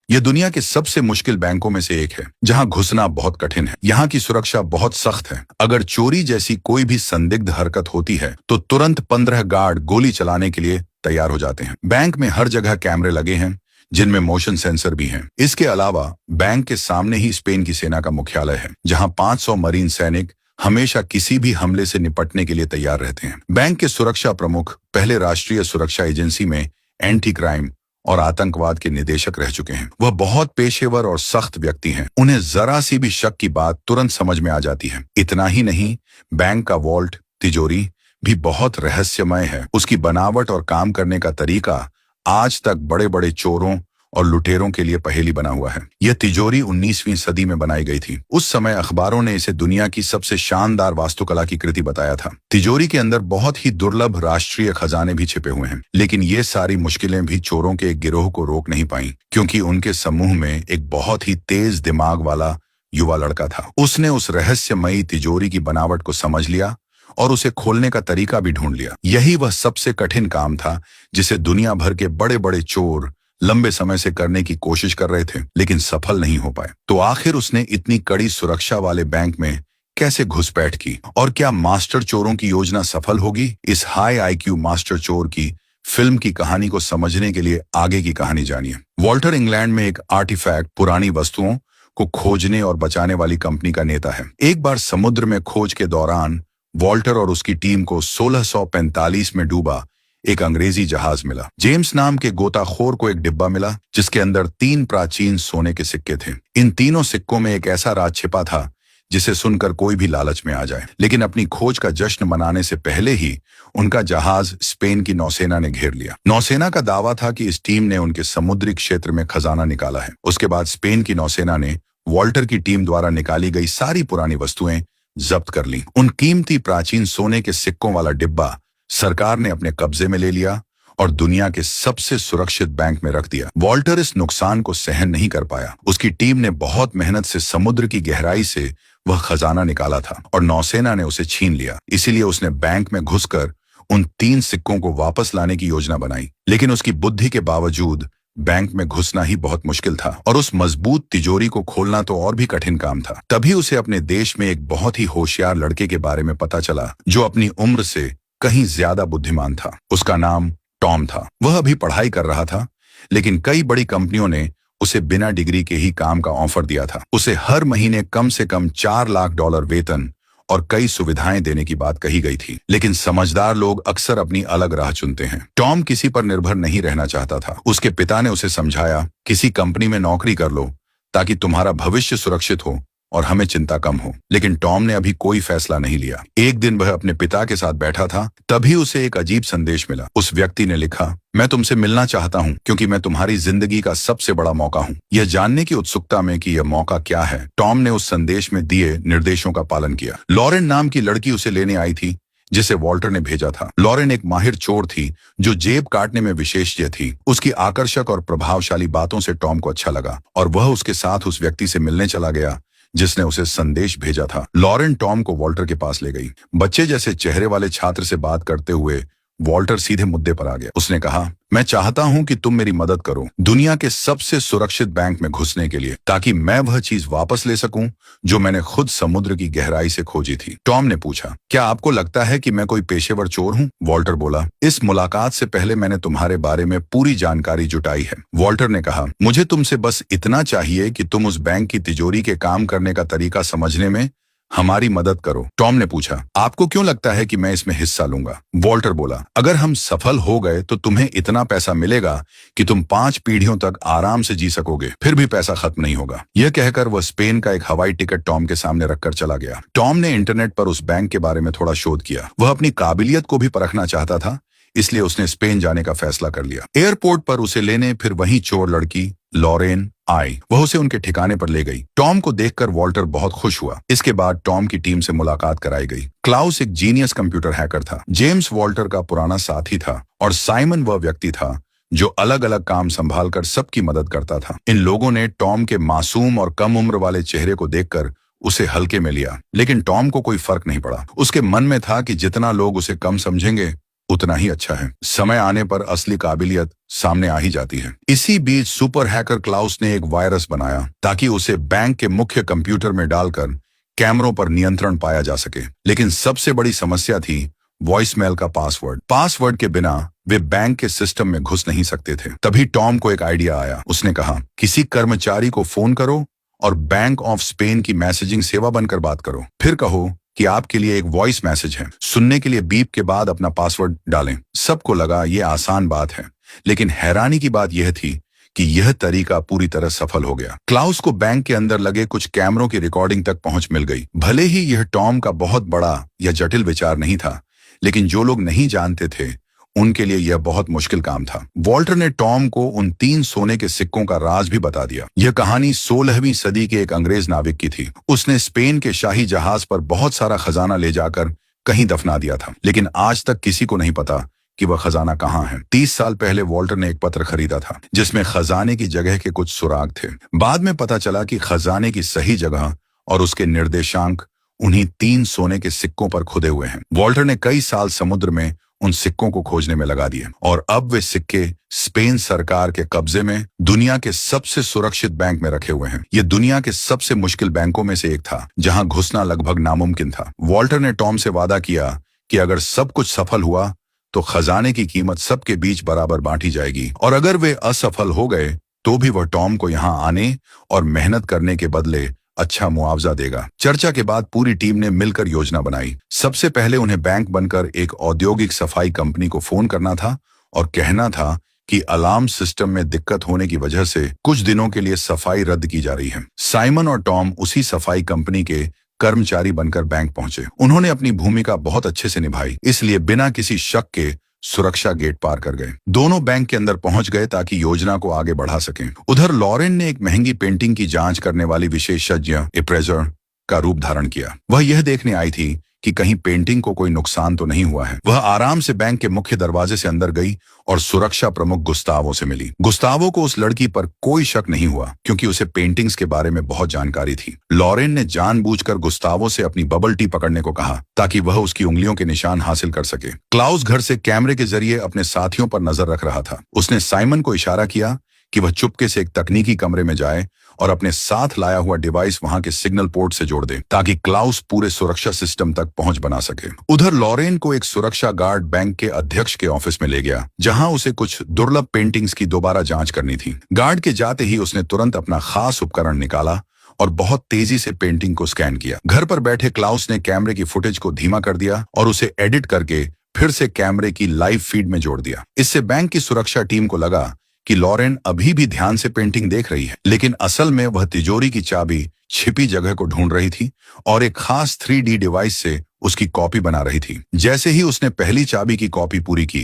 यह दुनिया के सबसे मुश्किल बैंकों में से एक है, जहां घुसना बहुत कठिन है। यहाँ की सुरक्षा बहुत सख्त है। अगर चोरी जैसी कोई भी संदिग्ध हरकत होती है तो तुरंत 15 गार्ड गोली चलाने के लिए तैयार हो जाते हैं। बैंक में हर जगह कैमरे लगे हैं, जिनमें मोशन सेंसर भी हैं। इसके अलावा बैंक के सामने ही स्पेन की सेना का मुख्यालय है, जहां 500 मरीन सैनिक हमेशा किसी भी हमले से निपटने के लिए तैयार रहते हैं। बैंक के सुरक्षा प्रमुख पहले राष्ट्रीय सुरक्षा एजेंसी में एंटी क्राइम और आतंकवाद के निदेशक रह चुके हैं। वह बहुत पेशेवर और सख्त व्यक्ति हैं। उन्हें जरा सी भी शक की बात तुरंत समझ में आ जाती है। इतना ही नहीं, बैंक का वॉल्ट, तिजोरी भी बहुत रहस्यमय है। उसकी बनावट और काम करने का तरीका आज तक बड़े बड़े चोरों और लुटेरों के लिए पहेली बना हुआ है। यह तिजोरी 19वीं सदी में बनाई गई थी। उस समय अखबारों ने इसे दुनिया की सबसे शानदार वास्तुकला की कृति बताया था। तिजोरी के अंदर बहुत ही दुर्लभ राष्ट्रीय खजाने भी छिपे हुए हैं, लेकिन ये सारी मुश्किलें भी चोरों के एक गिरोह को रोक नहीं पाई, क्योंकि उनके समूह में एक बहुत ही तेज दिमाग वाला युवा लड़का था। उसने उस रहस्यमयी तिजोरी की बनावट को समझ लिया और उसे खोलने का तरीका भी ढूंढ लिया। यही वह सबसे कठिन काम था जिसे दुनिया भर के बड़े बड़े चोर लंबे समय से करने की कोशिश कर रहे थे, लेकिन सफल नहीं हो पाए। तो आखिर उसने इतनी कड़ी सुरक्षा वाले बैंक में कैसे घुसपैठ की, और क्या मास्टर चोरों की योजना सफल होगी? इस हाई आईक्यू मास्टर चोर की फिल्म की कहानी को समझने के लिए आगे की कहानी जानिए। वॉल्टर इंग्लैंड में एक आर्टिफैक्ट, पुरानी वस्तुओं को खोजने और बचाने वाली कंपनी का नेता है। एक बार समुद्र में खोज के दौरान वॉल्टर और उसकी टीम को 1645 में डूबा एक अंग्रेजी जहाज मिला। जेम्स नाम के गोताखोर को एक डिब्बा मिला, जिसके अंदर 3 प्राचीन सोने के सिक्के थे। इन तीनों सिक्कों में एक ऐसा राज छिपा था जिसे सुनकर कोई भी लालच में आ जाए। लेकिन अपनी खोज का जश्न मनाने से पहले ही उनका जहाज स्पेन की नौसेना ने घेर लिया। नौसेना का दावा था कि इस टीम ने उनके समुद्री क्षेत्र में खजाना निकाला है। उसके बाद स्पेन की नौसेना ने वॉल्टर की टीम द्वारा निकाली गई सारी पुरानी वस्तुएं जब्त कर ली। उन कीमती प्राचीन सोने के सिक्कों वाला डिब्बा सरकार ने अपने कब्जे में ले लिया और दुनिया के सबसे सुरक्षित बैंक में रख दिया। वॉल्टर इस नुकसान को सहन नहीं कर पाया। उसकी टीम ने बहुत मेहनत से समुद्र की गहराई से वह खजाना निकाला था और नौसेना ने उसे छीन लिया। इसीलिए उसने बैंक में घुसकर उन 3 सिक्कों को वापस लाने की योजना बनाई। लेकिन उसकी बुद्धि के बावजूद बैंक में घुसना ही बहुत मुश्किल था, और उस मजबूत तिजोरी को खोलना तो और भी कठिन काम था। तभी उसे अपने देश में एक बहुत ही होशियार लड़के के बारे में पता चला, जो अपनी उम्र से कहीं ज्यादा बुद्धिमान था। उसका नाम टॉम था। वह अभी पढ़ाई कर रहा था, लेकिन कई बड़ी कंपनियों ने उसे बिना डिग्री के ही काम का ऑफर दिया था। उसे हर महीने कम से कम $4 लाख वेतन और कई सुविधाएं देने की बात कही गई थी। लेकिन समझदार लोग अक्सर अपनी अलग राह चुनते हैं। टॉम किसी पर निर्भर नहीं रहना चाहता था। उसके पिता ने उसे समझाया, किसी कंपनी में नौकरी कर लो ताकि तुम्हारा भविष्य सुरक्षित हो और हमें चिंता कम हो। लेकिन टॉम ने अभी कोई फैसला नहीं लिया। एक दिन वह अपने पिता के साथ बैठा था, तभी उसे एक अजीब संदेश मिला। उस व्यक्ति ने लिखा, मैं तुमसे मिलना चाहता हूं क्योंकि मैं तुम्हारी जिंदगी का सबसे बड़ा मौका हूं। यह जानने की उत्सुकता में कि यह मौका क्या है, टॉम ने उस संदेश में दिए निर्देशों का पालन किया। लॉरेन नाम की लड़की उसे लेने आई थी, जिसे वॉल्टर ने भेजा था। लॉरेन एक माहिर चोर थी जो जेब काटने में विशेषज्ञ थी। उसकी आकर्षक और प्रभावशाली बातों से टॉम को अच्छा लगा और वह उसके साथ उस व्यक्ति से मिलने चला गया जिसने उसे संदेश भेजा था। लॉरेन टॉम को वॉल्टर के पास ले गई। बच्चे जैसे चेहरे वाले छात्र से बात करते हुए वॉल्टर सीधे मुद्दे पर आ गया। उसने कहा, मैं चाहता हूं कि तुम मेरी मदद करो दुनिया के सबसे सुरक्षित बैंक में घुसने के लिए, ताकि मैं वह चीज वापस ले सकूं जो मैंने खुद समुद्र की गहराई से खोजी थी। टॉम ने पूछा, क्या आपको लगता है कि मैं कोई पेशेवर चोर हूं? वॉल्टर बोला, इस मुलाकात से पहले मैंने तुम्हारे बारे में पूरी जानकारी जुटाई है। वॉल्टर ने कहा, मुझे तुमसे बस इतना चाहिए कि तुम उस बैंक की तिजोरी के काम करने का तरीका समझने में हमारी मदद करो। टॉम ने पूछा, आपको क्यों लगता है कि मैं इसमें हिस्सा लूंगा? वॉल्टर बोला, अगर हम सफल हो गए तो तुम्हें इतना पैसा मिलेगा कि तुम 5 पीढ़ियों तक आराम से जी सकोगे, फिर भी पैसा खत्म नहीं होगा। यह कहकर वह स्पेन का एक हवाई टिकट टॉम के सामने रखकर चला गया। टॉम ने इंटरनेट पर उस बैंक के बारे में थोड़ा शोध किया। वह अपनी काबिलियत को भी परखना चाहता था, इसलिए उसने स्पेन जाने का फैसला कर लिया। एयरपोर्ट पर उसे लेने फिर वही चोर लड़की लॉरेन आई। वह उसे उनके ठिकाने पर ले गई। टॉम को देखकर वॉल्टर बहुत खुश हुआ। इसके बाद टॉम की टीम से मुलाकात कराई गई। क्लाउस एक जीनियस कंप्यूटर हैकर था। जेम्स वॉल्टर का पुराना साथी था और साइमन वह व्यक्ति था जो अलग अलग काम संभालकर सबकी मदद करता था। इन लोगों ने टॉम के मासूम और कम उम्र वाले चेहरे को देखकर उसे हल्के में लिया, लेकिन टॉम को कोई फर्क नहीं पड़ा। उसके मन में था कि जितना लोग उसे कम समझेंगे उतना ही अच्छा है। समय आने पर असली काबिलियत सामने आ ही जाती है। इसी बीच सुपर हैकर क्लाउस ने एक वायरस बनाया ताकि उसे बैंक के मुख्य कंप्यूटर में डालकर कैमरों पर नियंत्रण पाया जा सके। लेकिन सबसे बड़ी समस्या थी वॉइसमेल का पासवर्ड। पासवर्ड के बिना वे बैंक के सिस्टम में घुस नहीं सकते थे। तभी टॉम को एक आइडिया आया। उसने कहा, किसी कर्मचारी को फोन करो और बैंक ऑफ स्पेन की मैसेजिंग सेवा बनकर बात करो। फिर कहो कि आपके लिए एक वॉइस मैसेज है। सुनने के लिए बीप के बाद अपना पासवर्ड डालें। सबको लगा यह आसान बात है, लेकिन हैरानी की बात यह थी कि यह तरीका पूरी तरह सफल हो गया। क्लाउस को बैंक के अंदर लगे कुछ कैमरों की रिकॉर्डिंग तक पहुंच मिल गई। भले ही यह टॉम का बहुत बड़ा या जटिल विचार नहीं था, लेकिन जो लोग नहीं जानते थे उनके लिए यह बहुत मुश्किल काम था। वॉल्टर ने टॉम को उन 3 सोने के सिक्कों का राज भी बता दिया। यह कहानी 16वीं सदी के एक अंग्रेज नाविक की थी। उसने स्पेन के शाही जहाज पर बहुत सारा खजाना ले जाकर कहीं दफना दिया था, लेकिन आज तक किसी को नहीं पता कि वह खजाना कहाँ है। 30 साल पहले वॉल्टर ने एक पत्र खरीदा था जिसमें खजाने की जगह के कुछ सुराग थे। बाद में पता चला कि खजाने की सही जगह और उसके निर्देशांक उन्हीं 3 सोने के सिक्कों पर खुदे हुए हैं। वॉल्टर ने कई साल समुद्र में उन सिक्कों को खोजने में लगा दिए और अब वे सिक्के स्पेन सरकार के कब्जे में दुनिया के सबसे सुरक्षित बैंक में रखे हुए हैं। ये दुनिया के सबसे मुश्किल बैंकों में से एक था, जहां घुसना लगभग नामुमकिन था। वॉल्टर ने टॉम से वादा किया कि अगर सब कुछ सफल हुआ तो खजाने की कीमत सबके बीच बराबर बांटी जाएगी, और अगर वे असफल हो गए तो भी वह टॉम को यहां आने और मेहनत करने के बदले अच्छा मुआवजा देगा। चर्चा के बाद पूरी टीम ने मिलकर योजना बनाई। सबसे पहले उन्हें बैंक बनकर एक औद्योगिक सफाई कंपनी को फोन करना था और कहना था कि अलार्म सिस्टम में दिक्कत होने की वजह से कुछ दिनों के लिए सफाई रद्द की जा रही है। साइमन और टॉम उसी सफाई कंपनी के कर्मचारी बनकर बैंक पहुंचे। उन्होंने अपनी भूमिका बहुत अच्छे से निभाई, इसलिए बिना किसी शक के सुरक्षा गेट पार कर गए। दोनों बैंक के अंदर पहुंच गए ताकि योजना को आगे बढ़ा सकें। उधर लॉरेन ने एक महंगी पेंटिंग की जांच करने वाली विशेषज्ञ अप्रेजर का रूप धारण किया। वह यह देखने आई थी कि कहीं पेंटिंग को कोई नुकसान तो नहीं हुआ है। वह आराम से बैंक के मुख्य दरवाजे से अंदर गई और सुरक्षा प्रमुख गुस्तावो से मिली। गुस्तावो को उस लड़की पर कोई शक नहीं हुआ क्योंकि उसे पेंटिंग्स के बारे में बहुत जानकारी थी। लॉरेन ने जानबूझकर गुस्तावो से अपनी बबल टी पकड़ने को कहा ताकि वह उसकी उंगलियों के निशान हासिल कर सके। क्लाउस घर से कैमरे के जरिए अपने साथियों पर नजर रख रहा था। उसने साइमन को इशारा किया कि वह चुपके से एक तकनीकी कमरे में जाए और अपने साथ लाया हुआ डिवाइस वहां के सिग्नल पोर्ट से जोड़ दे ताकि क्लाउस पूरे सुरक्षा सिस्टम तक पहुंच बना सके। उधर लॉरेन को एक सुरक्षा गार्ड बैंक के अध्यक्ष के ऑफिस में ले गया, जहां उसे कुछ दुर्लभ पेंटिंग्स की दोबारा जांच करनी थी। गार्ड के जाते ही उसने तुरंत अपना खास उपकरण निकाला और बहुत तेजी से पेंटिंग को स्कैन किया। घर पर बैठे क्लाउस ने कैमरे की फुटेज को धीमा कर दिया और उसे एडिट करके फिर से कैमरे की लाइव फीड में जोड़ दिया। इससे बैंक की सुरक्षा टीम को लगा कि लॉरेन अभी भी ध्यान से पेंटिंग देख रही है, लेकिन असल में वह तिजोरी की चाबी छिपी जगह को ढूंढ रही थी और एक खास 3D डिवाइस से उसकी कॉपी बना रही थी। जैसे ही उसने पहली चाबी की कॉपी पूरी की,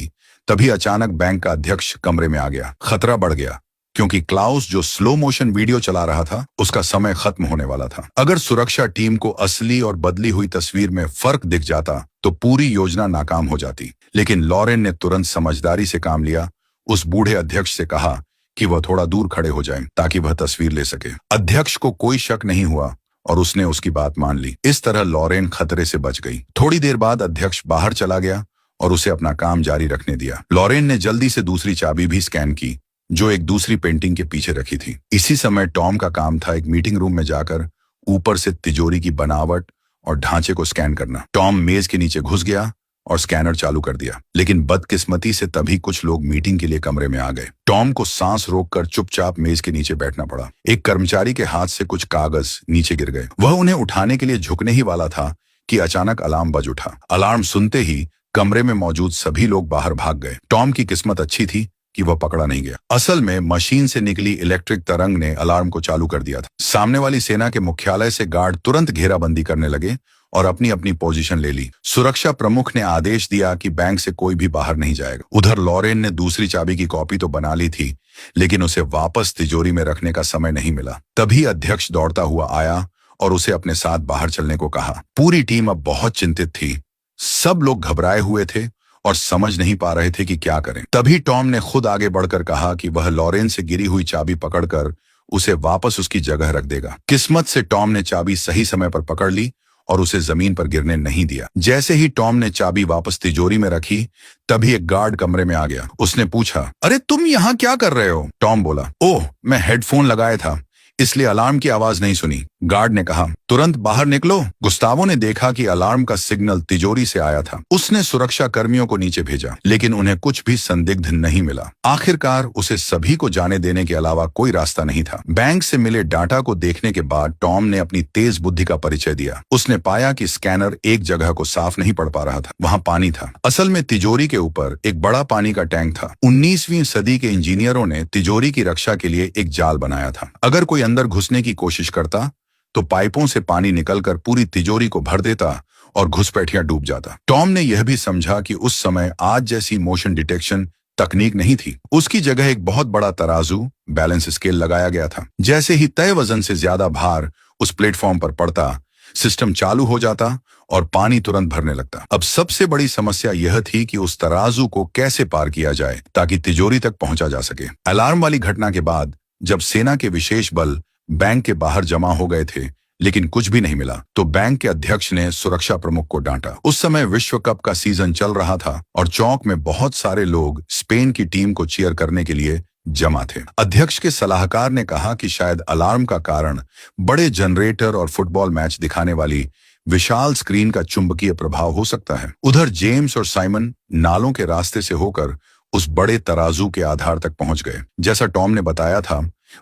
तभी अचानक बैंक का अध्यक्ष कमरे में आ गया। खतरा बढ़ गया क्योंकि क्लाउस जो स्लो मोशन वीडियो चला रहा था, उसका समय खत्म होने वाला था। अगर सुरक्षा टीम को असली और बदली हुई तस्वीर में फर्क दिख जाता तो पूरी योजना नाकाम हो जाती, लेकिन लॉरेन ने तुरंत समझदारी से काम लिया। उस बूढ़े अध्यक्ष से कहा कि वह थोड़ा दूर खड़े हो जाएं ताकि वह तस्वीर ले सके। अध्यक्ष को कोई शक नहीं हुआ और उसने उसकी बात मान ली। इस तरह लॉरेन खतरे से बच गई। थोड़ी देर बाद अध्यक्ष बाहर चला गया और उसे अपना काम जारी रखने दिया। लॉरेन ने जल्दी से दूसरी चाबी भी स्कैन की जो एक दूसरी पेंटिंग के पीछे रखी थी। इसी समय टॉम का काम था एक मीटिंग रूम में जाकर ऊपर से तिजोरी की बनावट और ढांचे को स्कैन करना। टॉम मेज के नीचे घुस गया और स्कैनर चालू कर दिया, लेकिन बदकिस्मती से तभी कुछ लोग मीटिंग के लिए कमरे में आ गए। टॉम को सांस रोककर चुपचाप मेज के नीचे बैठना पड़ा। एक कर्मचारी के हाथ से कुछ कागज नीचे गिर गए। वह उन्हें उठाने के लिए झुकने ही वाला था कि अचानक अलार्म बज उठा। अलार्म सुनते ही कमरे में मौजूद सभी लोग बाहर भाग गए। टॉम की किस्मत अच्छी थी कि वह पकड़ा नहीं गया। असल में मशीन से निकली इलेक्ट्रिक तरंग ने अलार्म को चालू कर दिया था। सामने वाली सेना के मुख्यालय से गार्ड तुरंत घेराबंदी करने लगे और अपनी अपनी पोजीशन ले ली। सुरक्षा प्रमुख ने आदेश दिया कि बैंक से कोई भी बाहर नहीं जाएगा। उधर लॉरेन ने दूसरी चाबी की कॉपी तो बना ली थी, लेकिन उसे वापस तिजोरी में रखने का समय नहीं मिला। तभी अध्यक्ष दौड़ता हुआ आया और उसे अपने साथ बाहर चलने को कहा। पूरी टीम अब बहुत चिंतित थी। सब लोग घबराए हुए थे और समझ नहीं पा रहे थे कि क्या करें। तभी टॉम ने खुद आगे बढ़कर कहा कि वह लॉरेन से गिरी हुई चाबी पकड़कर उसे वापस उसकी जगह रख देगा। किस्मत से टॉम ने चाबी सही समय पर पकड़ ली और उसे जमीन पर गिरने नहीं दिया। जैसे ही टॉम ने चाबी वापस तिजोरी में रखी, तभी एक गार्ड कमरे में आ गया। उसने पूछा, अरे तुम यहाँ क्या कर रहे हो? टॉम बोला, ओह, मैं हेडफोन लगाया था, इसलिए अलार्म की आवाज नहीं सुनी। गार्ड ने कहा, तुरंत बाहर निकलो। गुस्तावो ने देखा कि अलार्म का सिग्नल तिजोरी से आया था। उसने सुरक्षा कर्मियों को नीचे भेजा, लेकिन उन्हें कुछ भी संदिग्ध नहीं मिला। आखिरकार उसे सभी को जाने देने के अलावा कोई रास्ता नहीं था। बैंक से मिले डाटा को देखने के बाद टॉम ने अपनी तेज बुद्धि का परिचय दिया। उसने पाया कि स्कैनर एक जगह को साफ नहीं पढ़ पा रहा था। वहां पानी था। असल में तिजोरी के ऊपर एक बड़ा पानी का टैंक था। 19वीं सदी के इंजीनियरों ने तिजोरी की रक्षा के लिए एक जाल बनाया था। अगर कोई अंदर घुसने की कोशिश करता तो पाइपों से पानी निकलकर पूरी तिजोरी को भर देता और घुसपैठिया डूब जाता। टॉम ने यह भी समझा कि उस समय आज जैसी मोशन डिटेक्शन तकनीक नहीं थी। उसकी जगह एक बहुत बड़ा तराजू, बैलेंस स्केल लगाया गया था। जैसे ही तय वजन से ज्यादा भार उस प्लेटफॉर्म पर पड़ता, सिस्टम चालू हो जाता और पानी तुरंत भरने लगता। अब सबसे बड़ी समस्या यह थी कि उस तराजू को कैसे पार किया जाए ताकि तिजोरी तक पहुंचा जा सके। अलार्म वाली घटना के बाद जब सेना के विशेष बल बैंक के बाहर जमा हो गए थे, लेकिन कुछ भी नहीं मिला, तो बैंक के अध्यक्ष ने सुरक्षा प्रमुख को डांटा। उस समय विश्व कप का सीजन चल रहा था और चौक में बहुत सारे लोग स्पेन की टीम को चीयर करने के लिए जमा थे। अध्यक्ष के सलाहकार ने कहा कि शायद अलार्म का कारण बड़े जनरेटर और फुटबॉल मैच दिखाने वाली विशाल स्क्रीन का चुंबकीय प्रभाव हो सकता है। उधर जेम्स और साइमन नालों के रास्ते से होकर उस बड़े तराजू के आधार तक पहुंच गए। जैसा टॉम ने बताया था,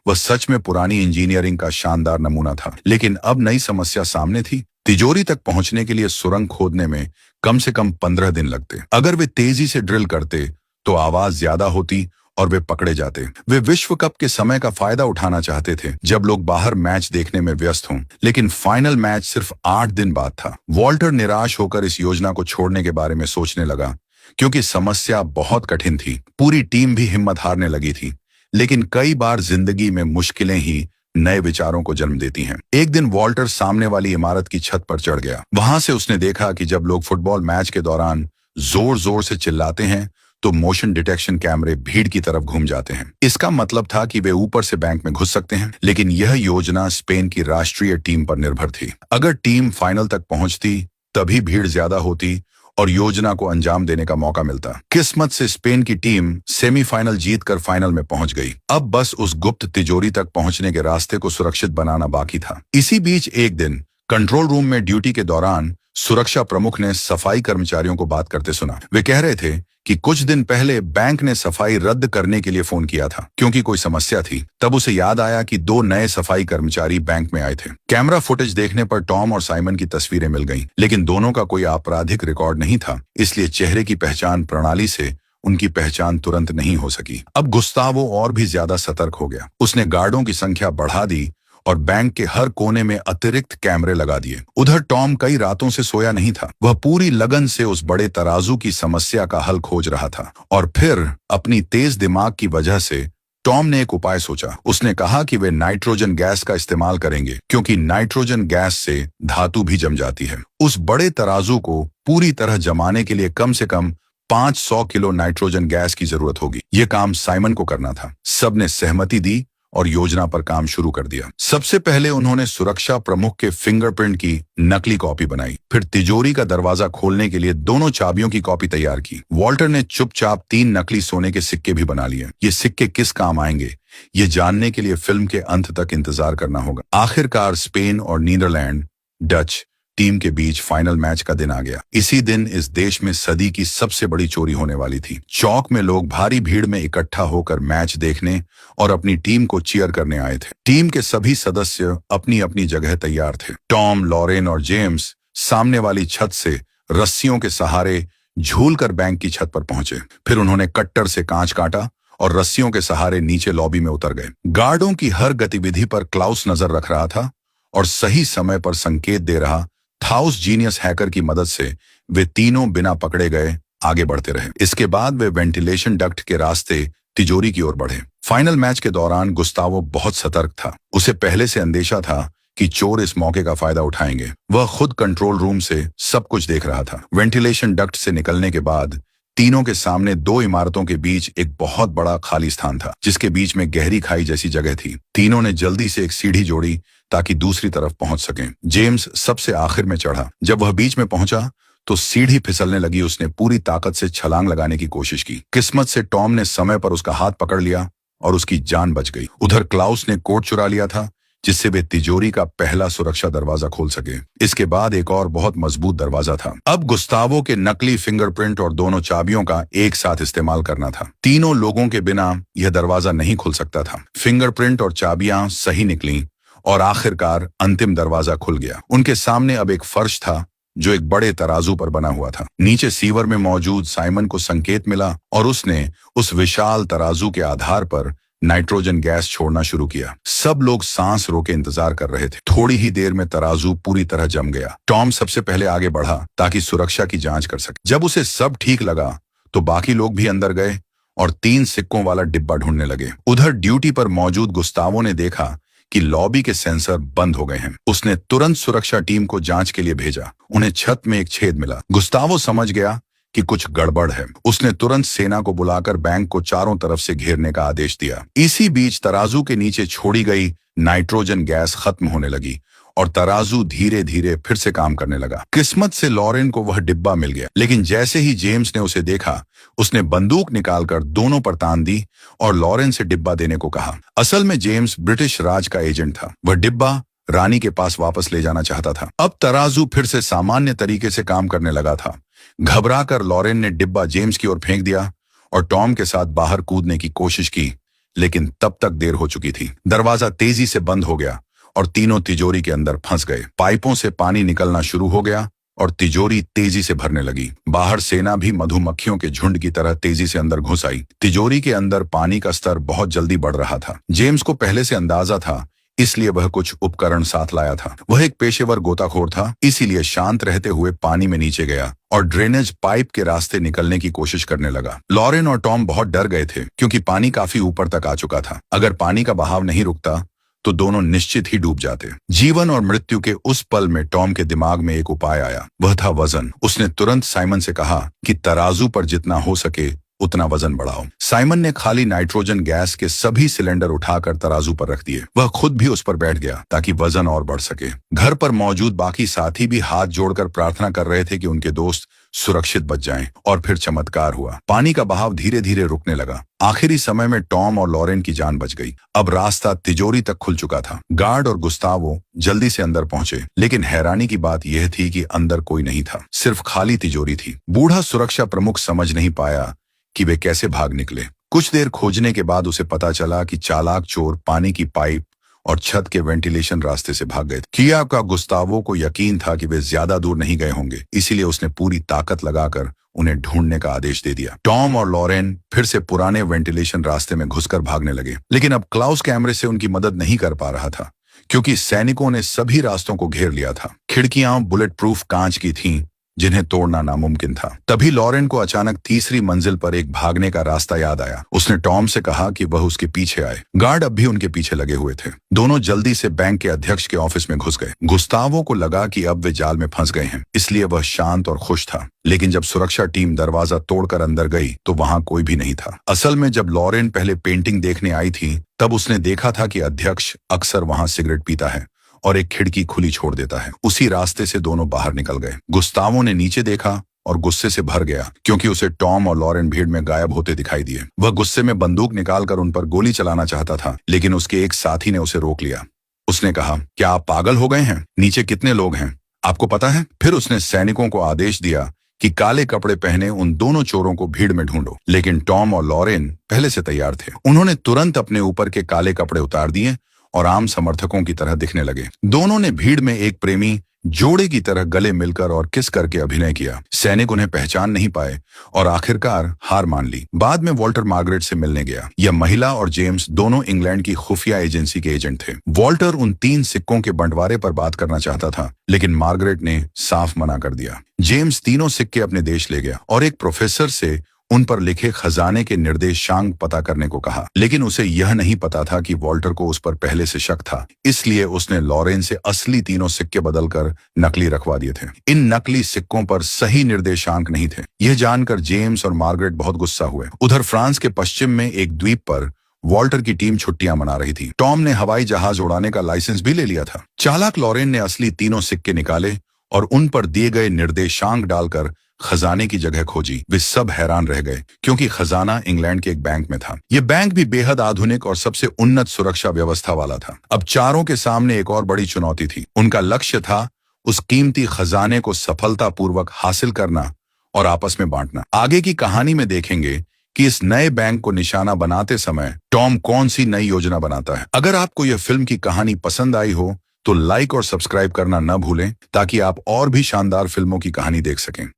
वह सच में पुरानी इंजीनियरिंग का शानदार नमूना था। लेकिन अब नई समस्या सामने थी। तिजोरी तक पहुंचने के लिए सुरंग खोदने में कम से कम 15 दिन लगते। अगर वे तेजी से ड्रिल करते तो आवाज ज्यादा होती और वे पकड़े जाते। वे विश्व कप के समय का फायदा उठाना चाहते थे, जब लोग बाहर मैच देखने में व्यस्त हों। लेकिन फाइनल मैच सिर्फ 8 दिन बाद था। वॉल्टर निराश होकर इस योजना को छोड़ने के बारे में सोचने लगा, क्योंकि समस्या बहुत कठिन थी। पूरी टीम भी हिम्मत हारने लगी थी। लेकिन कई बार जिंदगी में मुश्किलें ही नए विचारों को जन्म देती हैं। एक दिन वॉल्टर सामने वाली इमारत की छत पर चढ़ गया। वहां से उसने देखा कि जब लोग फुटबॉल मैच के दौरान जोर जोर से चिल्लाते हैं, तो मोशन डिटेक्शन कैमरे भीड़ की तरफ घूम जाते हैं। इसका मतलब था कि वे ऊपर से बैंक में घुस सकते हैं। लेकिन यह योजना स्पेन की राष्ट्रीय टीम पर निर्भर थी। अगर टीम फाइनल तक पहुंचती, तभी भीड़ ज्यादा होती और योजना को अंजाम देने का मौका मिलता। किस्मत से स्पेन की टीम सेमीफाइनल जीतकर फाइनल में पहुंच गई। अब बस उस गुप्त तिजोरी तक पहुंचने के रास्ते को सुरक्षित बनाना बाकी था। इसी बीच एक दिन कंट्रोल रूम में ड्यूटी के दौरान सुरक्षा प्रमुख ने सफाई कर्मचारियों को बात करते सुना। वे कह रहे थे कि कुछ दिन पहले बैंक ने सफाई रद्द करने के लिए फोन किया था, क्योंकि कोई समस्या थी। तब उसे याद आया कि 2 नए सफाई कर्मचारी बैंक में आए थे। कैमरा फुटेज देखने पर टॉम और साइमन की तस्वीरें मिल गईं, लेकिन दोनों का कोई आपराधिक रिकॉर्ड नहीं था, इसलिए चेहरे की पहचान प्रणाली से उनकी पहचान तुरंत नहीं हो सकी। अब गुस्तावो और भी ज्यादा सतर्क हो गया। उसने गार्डों की संख्या बढ़ा दी और बैंक के हर कोने में अतिरिक्त कैमरे लगा दिए। उधर टॉम कई रातों से सोया नहीं था। वह पूरी लगन से उस बड़े तराजू की समस्या का हल खोज रहा था। और फिर अपनी तेज दिमाग की वजह से टॉम ने एक उपाय सोचा। उसने कहा कि वे नाइट्रोजन गैस का इस्तेमाल करेंगे, क्योंकि नाइट्रोजन गैस से धातु भी जम जाती है। उस बड़े तराजू को पूरी तरह जमाने के लिए कम से कम 500 किलो नाइट्रोजन गैस की जरूरत होगी। ये काम साइमन को करना था। सबने सहमति दी और योजना पर काम शुरू कर दिया। सबसे पहले उन्होंने सुरक्षा प्रमुख के फिंगरप्रिंट की नकली कॉपी बनाई। फिर तिजोरी का दरवाजा खोलने के लिए दोनों चाबियों की कॉपी तैयार की। वॉल्टर ने चुपचाप 3 नकली सोने के सिक्के भी बना लिए। ये सिक्के किस काम आएंगे, ये जानने के लिए फिल्म के अंत तक इंतजार करना होगा। आखिरकार स्पेन और नीदरलैंड डच टीम के बीच फाइनल मैच का दिन आ गया। इसी दिन इस देश में सदी की सबसे बड़ी चोरी होने वाली थी। चौक में लोग भारी भीड़ में इकट्ठा होकर मैच देखने और अपनी टीम को चीयर करने आए थे। टीम के सभी सदस्य अपनी अपनी जगह तैयार थे। टॉम, लॉरेन और जेम्स सामने वाली छत से रस्सियों के सहारे झूलकर बैंक की छत पर पहुंचे। फिर उन्होंने कट्टर से कांच काटा और रस्सियों के सहारे नीचे लॉबी में उतर गए। गार्डों की हर गतिविधि पर क्लाउस नजर रख रहा था और सही समय पर संकेत दे रहा था। उस जीनियस हैकर की मदद से वे तीनों बिना पकड़े गए आगे बढ़ते रहे। इसके बाद वे वेंटिलेशन डक्ट के रास्ते तिजोरी की ओर बढ़े। फाइनल मैच के दौरान गुस्तावो बहुत सतर्क था। उसे पहले से अंदेशा था कि चोर इस मौके का फायदा उठाएंगे। वह खुद कंट्रोल रूम से सब कुछ देख रहा था। वेंटिलेशन डक्ट से निकलने के बाद तीनों के सामने दो इमारतों के बीच एक बहुत बड़ा खाली स्थान था, जिसके बीच में गहरी खाई जैसी जगह थी। तीनों ने जल्दी से एक सीढ़ी जोड़ी ताकि दूसरी तरफ पहुंच सकें। जेम्स सबसे आखिर में चढ़ा। जब वह बीच में पहुंचा तो सीढ़ी फिसलने लगी। उसने पूरी ताकत से छलांग लगाने की कोशिश की। किस्मत से टॉम ने समय पर उसका हाथ पकड़ लिया और उसकी जान बच गई। उधर क्लाउस ने कोट चुरा लिया था, जिससे वे तिजोरी का पहला सुरक्षा दरवाजा खोल सके। इसके बाद एक और बहुत मजबूत दरवाजा था। अब गुस्तावो के नकली फिंगरप्रिंट और दोनों चाबियों का एक साथ इस्तेमाल करना था। तीनों लोगों के बिना यह दरवाजा नहीं खुल सकता था। फिंगरप्रिंट और चाबियां सही निकली और आखिरकार अंतिम दरवाजा खुल गया। उनके सामने अब एक फर्श था जो एक बड़े तराजू पर बना हुआ था। नीचे सीवर में मौजूद साइमन को संकेत मिला और उसने उस विशाल तराजू के आधार पर नाइट्रोजन गैस छोड़ना शुरू किया। सब लोग सांस रोके इंतजार कर रहे थे। थोड़ी ही देर में तराजू पूरी तरह जम गया। टॉम सबसे पहले आगे बढ़ा ताकि सुरक्षा की जांच कर सके। जब उसे सब ठीक लगा तो बाकी लोग भी अंदर गए और 3 सिक्कों वाला डिब्बा ढूंढने लगे। उधर ड्यूटी पर मौजूद गुस्तावो ने देखा कि लॉबी के सेंसर बंद हो गए हैं। उसने तुरंत सुरक्षा टीम को जांच के लिए भेजा। उन्हें छत में एक छेद मिला। गुस्तावो समझ गया कि कुछ गड़बड़ है। उसने तुरंत सेना को बुलाकर बैंक को चारों तरफ से घेरने का आदेश दिया। इसी बीच तराजू के नीचे छोड़ी गई नाइट्रोजन गैस खत्म होने लगी और तराजू धीरे धीरे फिर से काम करने लगा। किस्मत से लॉरेन को वह डिब्बा मिल गया, लेकिन जैसे ही जेम्स ने उसे देखा, उसने बंदूक निकालकर दोनों पर तान दी और लॉरेन से डिब्बा देने को कहा। असल में जेम्स ब्रिटिश राज का एजेंट था। वह डिब्बा रानी के पास वापस ले जाना चाहता था। अब तराजू फिर से सामान्य तरीके से काम करने लगा था। घबराकर लॉरेन ने डिब्बा जेम्स की ओर फेंक दिया और टॉम के साथ बाहर कूदने की कोशिश की, लेकिन तब तक देर हो चुकी थी। दरवाजा तेजी से बंद हो गया और तीनों तिजोरी के अंदर फंस गए। पाइपों से पानी निकलना शुरू हो गया और तिजोरी तेजी से भरने लगी। बाहर सेना भी मधुमक्खियों के झुंड की तरह तेजी से अंदर घुस आई। तिजोरी के अंदर पानी का स्तर बहुत जल्दी बढ़ रहा था। जेम्स को पहले से अंदाजा था, इसलिए वह कुछ उपकरण साथ लाया था। वह एक पेशेवर गोताखोर था, इसीलिए शांत रहते हुए पानी में नीचे गया और ड्रेनेज पाइप के रास्ते निकलने की कोशिश करने लगा। लॉरेन और टॉम बहुत डर गए थे क्योंकि पानी काफी ऊपर तक आ चुका था। अगर पानी का बहाव नहीं रुकता तो दोनों निश्चित ही डूब जाते। जीवन और मृत्यु के उस पल में टॉम के दिमाग में एक उपाय आया। वह था वजन। उसने तुरंत साइमन से कहा कि तराजू पर जितना हो सके उतना वजन बढ़ाओ। साइमन ने खाली नाइट्रोजन गैस के सभी सिलेंडर उठाकर तराजू पर रख दिए। वह खुद भी उस पर बैठ गया ताकि वजन और बढ़ सके। घर पर मौजूद बाकी साथी भी हाथ जोड़कर प्रार्थना कर रहे थे कि उनके दोस्त सुरक्षित बच जाएं। और फिर चमत्कार हुआ। पानी का बहाव धीरे धीरे रुकने लगा। आखिरी समय में टॉम और लॉरेन की जान बच गई। अब रास्ता तिजोरी तक खुल चुका था। गार्ड और गुस्तावो जल्दी से अंदर पहुंचे, लेकिन हैरानी की बात यह थी कि अंदर कोई नहीं था, सिर्फ खाली तिजोरी थी। बूढ़ा सुरक्षा प्रमुख समझ नहीं पाया कि वे कैसे भाग निकले। कुछ देर खोजने के बाद उसे पता चला कि चालाक चोर पानी की पाइप और छत के वेंटिलेशन रास्ते से भाग गए। किया का गुस्तावो को यकीन था कि वे ज्यादा दूर नहीं गए होंगे, इसीलिए उसने पूरी ताकत लगाकर उन्हें ढूंढने का आदेश दे दिया। टॉम और लॉरेन फिर से पुराने वेंटिलेशन रास्ते में घुसकर भागने लगे, लेकिन अब क्लाउस कैमरे से उनकी मदद नहीं कर पा रहा था क्योंकि सैनिकों ने सभी रास्तों को घेर लिया था। खिड़कियां बुलेट प्रूफ कांच की थीं, जिन्हें तोड़ना नामुमकिन था। तभी लॉरेन को अचानक तीसरी मंजिल पर एक भागने का रास्ता याद आया। उसने टॉम से कहा कि वह उसके पीछे आए। गार्ड अब भी उनके पीछे लगे हुए थे। दोनों जल्दी से बैंक के अध्यक्ष के ऑफिस में घुस गए। गुस्तावो को लगा कि अब वे जाल में फंस गए हैं, इसलिए वह शांत और खुश था। लेकिन जब सुरक्षा टीम दरवाजा तोड़कर अंदर गई तो वहां कोई भी नहीं था। असल में जब लॉरेन पहले पेंटिंग देखने आई थी, तब उसने देखा था कि अध्यक्ष अक्सर वहां सिगरेट पीता है और एक खिड़की खुली छोड़ देता है। उसी रास्ते से दोनों बाहर निकल गए। गुस्तावो ने नीचे देखा और गुस्से से भर गया क्योंकि उसे टॉम और लॉरेन भीड़ में गायब होते दिखाई दिए। वह गुस्से में बंदूक निकालकर उन पर गोली चलाना चाहता था, लेकिन उसके एक साथी ने उसे रोक लिया। उसने कहा, क्या आप पागल हो गए हैं? नीचे कितने लोग हैं आपको पता है? फिर उसने सैनिकों को आदेश दिया कि काले कपड़े पहने उन दोनों चोरों को भीड़ में ढूंढो। लेकिन टॉम और लॉरेन पहले से तैयार थे। उन्होंने तुरंत अपने ऊपर के काले कपड़े उतार दिए और आम समर्थकों की तरह दिखने लगे। दोनों ने भीड़ में एक प्रेमी जोड़े की तरह गले मिलकर और किस करके अभिनय किया। सैनिक उन्हें पहचान नहीं पाए और आखिरकार हार मान ली। बाद में वॉल्टर मार्गरेट से मिलने गया। यह महिला और जेम्स दोनों इंग्लैंड की खुफिया एजेंसी के एजेंट थे। वॉल्टर उन 3 सिक्कों के बंटवारे पर बात करना चाहता था, लेकिन मार्गरेट ने साफ मना कर दिया। जेम्स तीनों सिक्के अपने देश ले गया और एक प्रोफेसर से उन पर लिखे खजाने के निर्देशांक पता करने को कहा, लेकिन उसे यह नहीं पता था कि वॉल्टर को उस पर पहले से शक था। इसलिए उसने लॉरेन से असली तीनों सिक्के बदलकर नकली रखवा दिए थे। इन नकली सिक्कों पर सही निर्देशांक नहीं थे। यह जानकर जेम्स और मार्गरेट बहुत गुस्सा हुए। उधर फ्रांस के पश्चिम में एक द्वीप पर वॉल्टर की टीम छुट्टियां मना रही थी। टॉम ने हवाई जहाज उड़ाने का लाइसेंस भी ले लिया था। चालाक लॉरेन ने असली तीनों सिक्के निकाले और उन पर दिए गए निर्देशांक डालकर खजाने की जगह खोजी। वे सब हैरान रह गए क्योंकि खजाना इंग्लैंड के एक बैंक में था। यह बैंक भी बेहद आधुनिक और सबसे उन्नत सुरक्षा व्यवस्था वाला था। अब चारों के सामने एक और बड़ी चुनौती थी। उनका लक्ष्य था उस कीमती खजाने को सफलतापूर्वक हासिल करना और आपस में बांटना। आगे की कहानी में देखेंगे कि इस नए बैंक को निशाना बनाते समय टॉम कौन सी नई योजना बनाता है। अगर आपको यह फिल्म की कहानी पसंद आई हो तो लाइक और सब्सक्राइब करना न भूलें ताकि आप और भी शानदार फिल्मों की कहानी देख सकें।